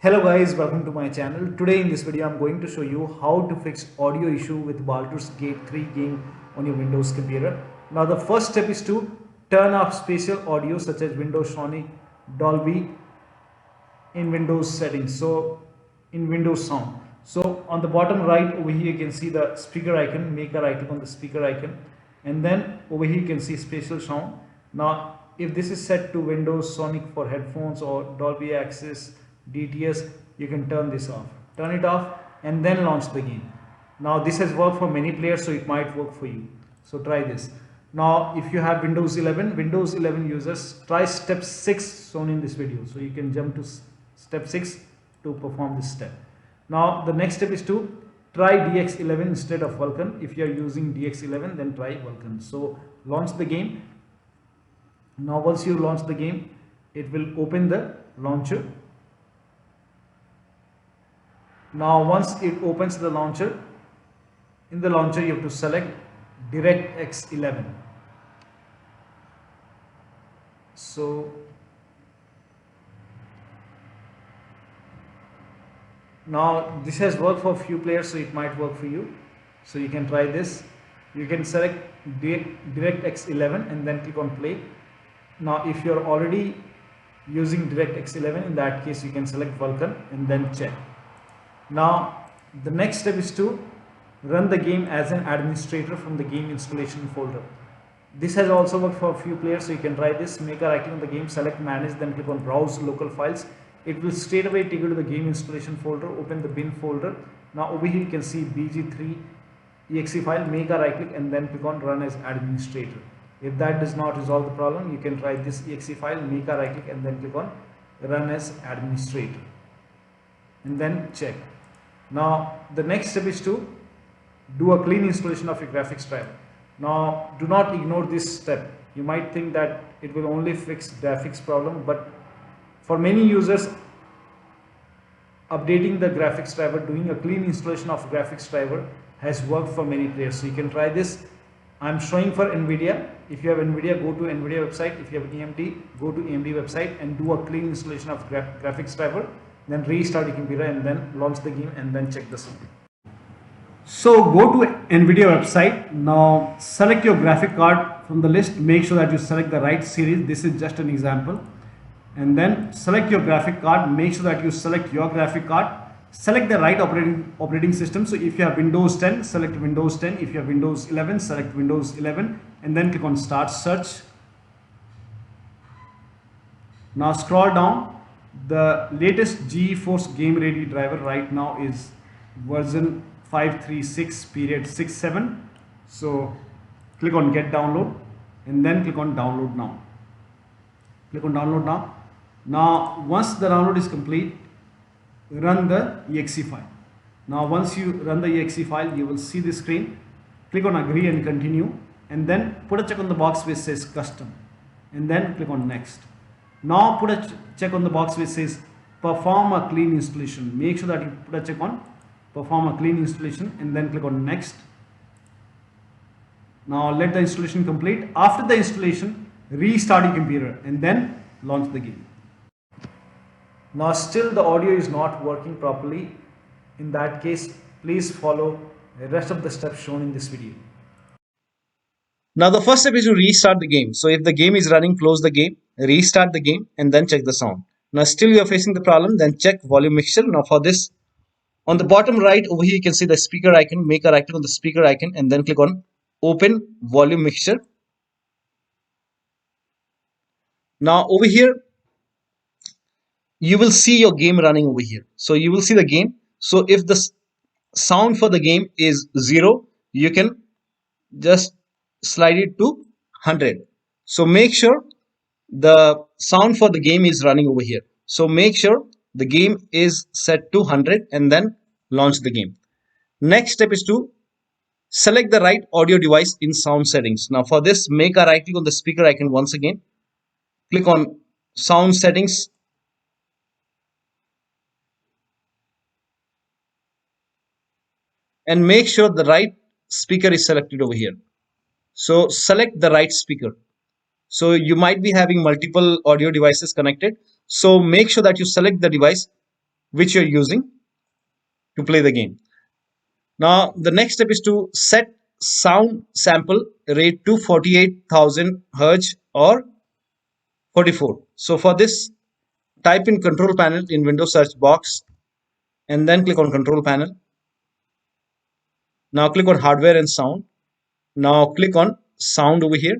Hello guys, welcome to my channel. Today in this video I'm going to show you how to fix audio issue with Baldur's Gate 3 game on your Windows computer. Now the first step is to turn off spatial audio such as Windows Sonic, Dolby in Windows settings. So in Windows Sound. So on the bottom right over here you can see the speaker icon. Make a right click on the speaker icon, and then over here you can see spatial sound. Now if this is set to Windows Sonic for headphones or Dolby Access DTS, you can turn this off. Turn it off and then launch the game. Now this has worked for many players, so it might work for you. So try this. Now if you have Windows 11 users, try step 6 shown in this video. So you can jump to step 6 to perform this step. Now the next step is to try DX11 instead of Vulkan. If you are using DX11, then try Vulkan. So launch the game. Now once you launch the game, it will open the launcher. Now once it opens the launcher, in the launcher you have to select DirectX 11. So now this has worked for a few players, so it might work for you. So you can try this. You can select DirectX 11 and then click on play. Now if you are already using DirectX 11, in that case you can select Vulkan and then check. Now the next step is to run the game as an administrator from the game installation folder. This has also worked for a few players, so you can try this. Make a right click on the game, select manage, then click on browse local files. It will straight away take you to the game installation folder. Open the bin folder. Now over here you can see bg3 exe file. Make a right click and then click on run as administrator. If that does not resolve the problem, you can try this exe file. Make a right click and then click on run as administrator and then check. Now the next step is to do a clean installation of your graphics driver. Now do not ignore this step. You might think that it will only fix graphics problem, but for many users, updating the graphics driver, doing a clean installation of graphics driver has worked for many players. So you can try this. I'm showing for NVIDIA. If you have NVIDIA, go to NVIDIA website. If you have AMD, go to AMD website and do a clean installation of graphics driver. Then restart your computer and then launch the game and then check the sound. So go to NVIDIA website. Now select your graphic card from the list. Make sure that you select the right series. This is just an example. And then select your graphic card. Make sure that you select your graphic card. Select the right operating system. So if you have Windows 10, select Windows 10. If you have Windows 11, select Windows 11 and then click on Start Search. Now scroll down. The latest GeForce Game Ready driver right now is version 536.67. So click on Get Download and then click on Download Now. Click on Download Now. Now once the download is complete, run the exe file. Now once you run the exe file, you will see the screen. Click on Agree and Continue and then put a check on the box which says Custom and then click on Next. Now put a check on the box which says Perform a clean installation. Make sure that you put a check on Perform a clean installation and then click on Next. Now let the installation complete. After the installation, restart your computer and then launch the game. Now still the audio is not working properly. In that case, please follow the rest of the steps shown in this video. Now the first step is to restart the game. So if the game is running, close the game, restart the game and then check the sound. Now still you are facing the problem, then check volume mixture. Now for this, on the bottom right over here you can see the speaker icon. Make a right click on the speaker icon and then click on open volume mixture. Now over here you will see your game running over here. So you will see the game. So if the sound for the game is 0, you can just slide it to 100. So make sure the sound for the game is running over here. So make sure the game is set to 100 and then launch the game. Next step is to select the right audio device in sound settings. Now for this, make a right click on the speaker icon once again. Click on sound settings. And make sure the right speaker is selected over here. So select the right speaker. So you might be having multiple audio devices connected. So make sure that you select the device which you're using to play the game. Now, the next step is to set sound sample rate to 48,000 Hertz or 44. So for this, type in control panel in Windows search box and then click on control panel. Now click on hardware and sound. Now click on sound over here.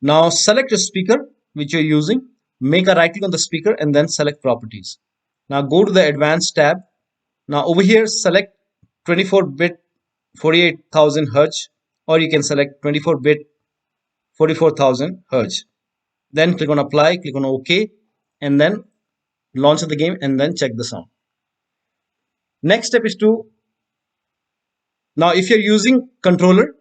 Now select a speaker which you're using. Make a right click on the speaker and then select properties. Now go to the advanced tab. Now over here select 24-bit 48,000 Hertz, or you can select 24-bit 44,000 Hertz. Then click on apply, click on OK, and then launch the game and then check the sound. Next step is to, now if you're using controller,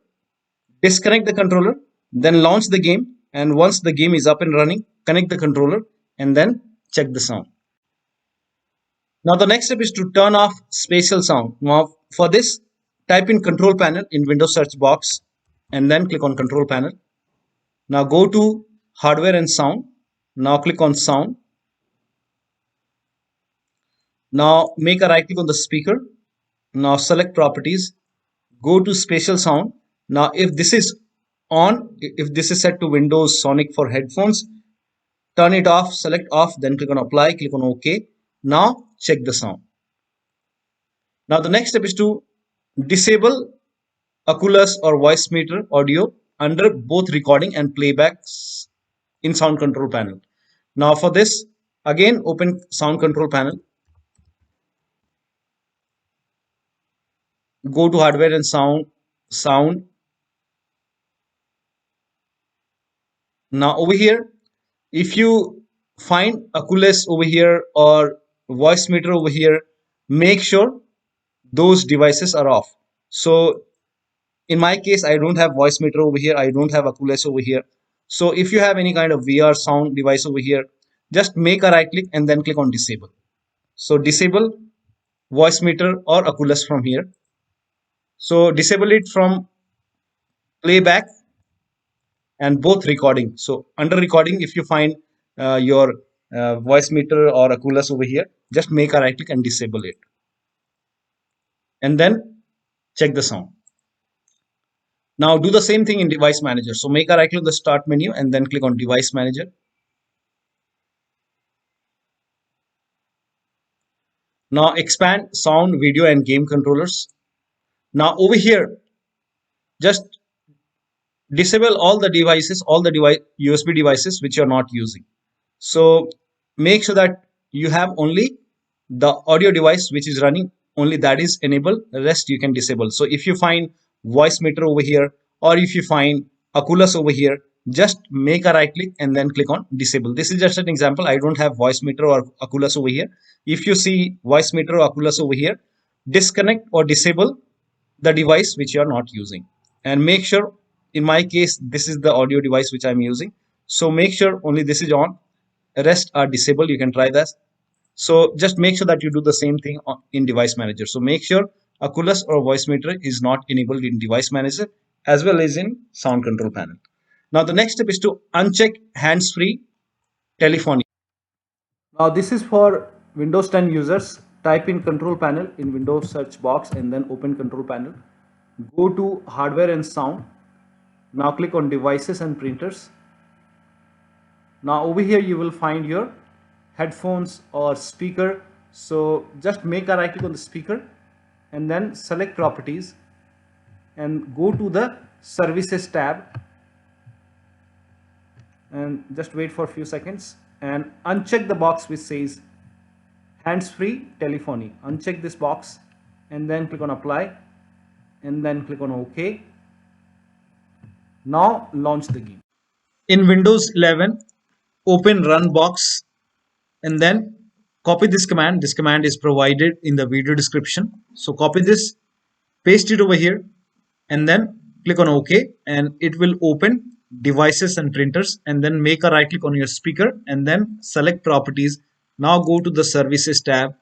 disconnect the controller, then launch the game, and once the game is up and running, connect the controller and then check the sound. Now the next step is to turn off spatial sound. Now for this, type in control panel in Windows search box and then click on control panel. Now go to hardware and sound. Now click on sound. Now make a right click on the speaker. Now select properties. Go to spatial sound. Now if this is on, if this is set to Windows Sonic for headphones, turn it off, select off, then click on apply, click on OK. Now check the sound. Now the next step is to disable Oculus or voice meter audio under both recording and playbacks in sound control panel. Now for this, again open sound control panel. Go to hardware and sound. Now over here, if you find Oculus over here or voice meter over here, make sure those devices are off. So in my case, I don't have voice meter over here, I don't have Oculus over here. So if you have any kind of VR sound device over here, just make a right click and then click on disable. So disable voice meter or Oculus from here. So disable it from playback and both recording. So under recording, if you find your voice meter or Oculus over here, just make a right click and disable it. And then check the sound. Now do the same thing in device manager. So make a right click on the start menu and then click on device manager. Now expand sound, video and game controllers. Now over here, just disable all the devices, all the USB devices which you're not using. So make sure that you have only the audio device which is running, only that is enabled, the rest you can disable. So if you find voice meter over here or if you find Oculus over here, just make a right click and then click on disable. This is just an example. I don't have voice meter or Oculus over here. If you see voice meter or Oculus over here, disconnect or disable the device which you are not using, and make sure, in my case this is the audio device which I'm using, so make sure only this is on, rest are disabled. You can try that. So just make sure that you do the same thing in device manager. So make sure Oculus or voice meter is not enabled in device manager as well as in sound control panel. Now the next step is to uncheck hands-free telephony. Now this is for Windows 10 users. Type in control panel in Windows search box and then open control panel. Go to hardware and sound. Now click on devices and printers. Now over here you will find your headphones or speaker. So just make a right click on the speaker and then select properties and go to the services tab and just wait for a few seconds and uncheck the box which says hands-free telephony. Uncheck this box and then click on apply and then click on OK. Now launch the game. In Windows 11, open run box and then copy this command. This command is provided in the video description. So copy this, paste it over here and then click on OK, and it will open devices and printers, and then make a right click on your speaker and then select properties. Now go to the services tab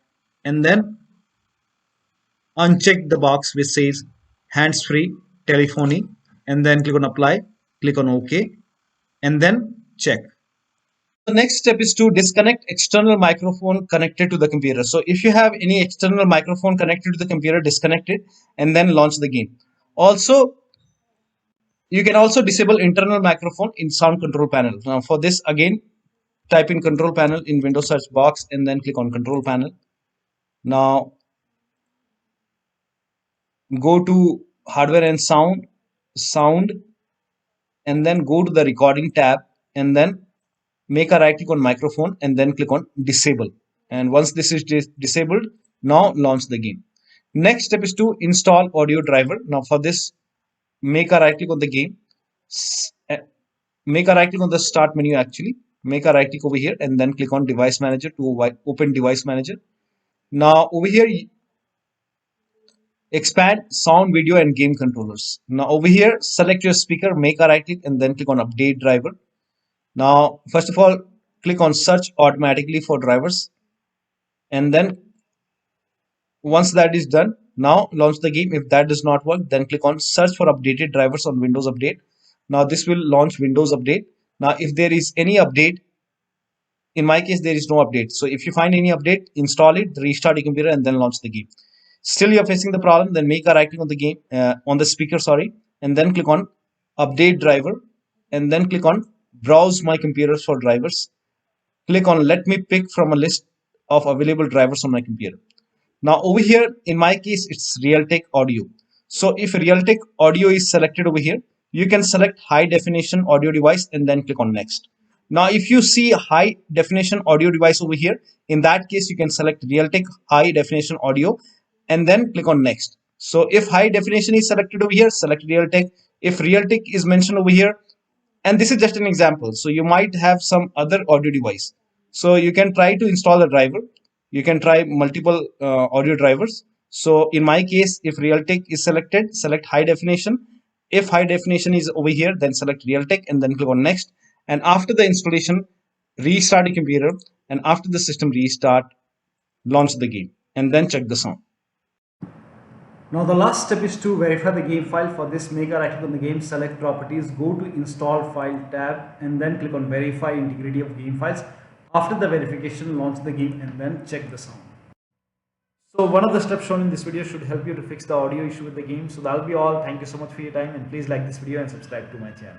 and then uncheck the box which says hands-free telephony and then click on apply, click on OK and then check. The next step is to disconnect external microphone connected to the computer. So if you have any external microphone connected to the computer, disconnect it and then launch the game. Also, you can also disable internal microphone in sound control panel. Now for this, again, type in control panel in Windows search box and then click on control panel. Now go to hardware and sound, and then go to the recording tab and then make a right click on microphone and then click on disable. And once this is disabled, now launch the game. Next step is to install audio driver. Now for this, make a right click on the game, make a right click on the start menu, actually make a right click over here and then click on device manager to open device manager. Now over here, expand sound, video and game controllers. Now over here, select your speaker, make a right click and then click on update driver. Now first of all, click on search automatically for drivers, and then once that is done, now launch the game. If that does not work, then click on search for updated drivers on Windows Update. Now this will launch Windows Update. Now if there is any update, in my case there is no update, so if you find any update, install it, restart your computer and then launch the game. Still you're facing the problem, then make a right click on the game, on the speaker, sorry, and then click on update driver and then click on browse my computers for drivers. Click on let me pick from a list of available drivers on my computer. Now over here, in my case, it's Realtek audio. So if Realtek audio is selected over here, you can select high definition audio device and then click on next. Now if you see high definition audio device over here, in that case you can select Realtek high definition audio and then click on next. So if high definition is selected over here, select Realtek. If Realtek is mentioned over here, and this is just an example, so you might have some other audio device, so you can try to install a driver. You can try multiple audio drivers. So in my case, if Realtek is selected, select high definition. If high definition is over here, then select Realtek and then click on next. And after the installation, restart your computer, and after the system restart, launch the game and then check the sound. Now the last step is to verify the game file. For this, make a right click on the game, select properties, go to install file tab and then click on verify integrity of game files. After the verification, launch the game and then check the sound. So one of the steps shown in this video should help you to fix the audio issue with the game. So that'll be all. Thank you so much for your time, and please like this video and subscribe to my channel.